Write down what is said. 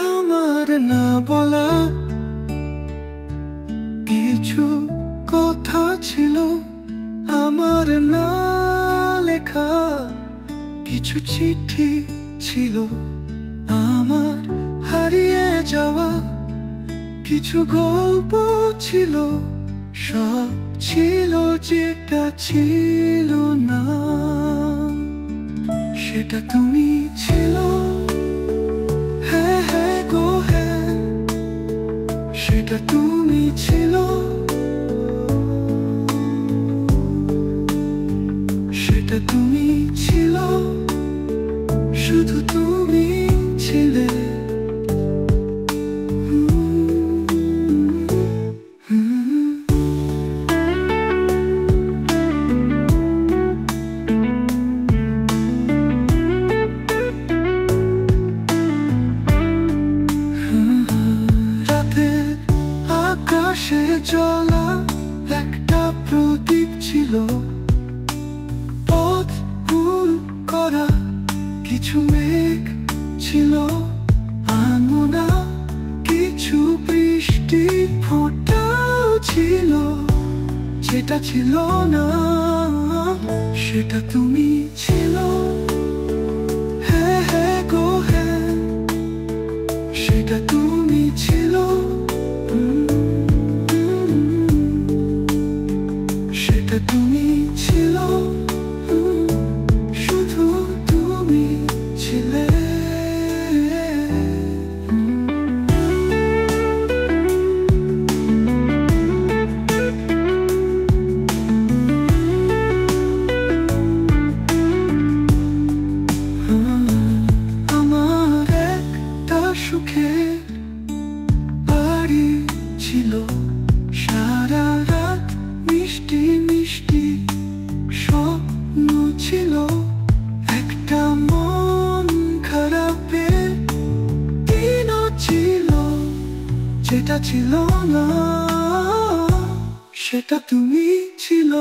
আমার না বলা কিছু কথা ছিল, আমার না লেখা কিছু চিঠি ছিল, আমার হারিয়ে যাওয়া কিছু গল্প ছিল। সব ছিল যেটা ছিল না, সেটা তুমি ছিল। হ্যাঁ হ্যাঁ গো হ্যাঁ, সেটা তুমি ছিল। সেটা তুমি ছিল, শুধু তুমি ছিলে। রাতের আকাশে জ্বলা একটা প্রদীপ ছিল, পথ ভুল করা কিছু মেঘ ছিল, আনমনা কিছু বৃষ্টি ফোঁটাও ছিল। যেটা ছিল না, সেটা তুমি ছিল। হ্যাঁ হ্যাঁ গো হ্যাঁ, সেটা তুমি ছিল। সেটা তুমি ছিল, শুধু তুমি ছিলে। আমার একটা সুখের বাড়ি ছিল, সারা রাত মিষ্টি মিষ্টি স্বপ্ন ছিল। একটা মন খারাপের দিনও ছিল, যেটা ছিল না, সেটা তুমি ছিল।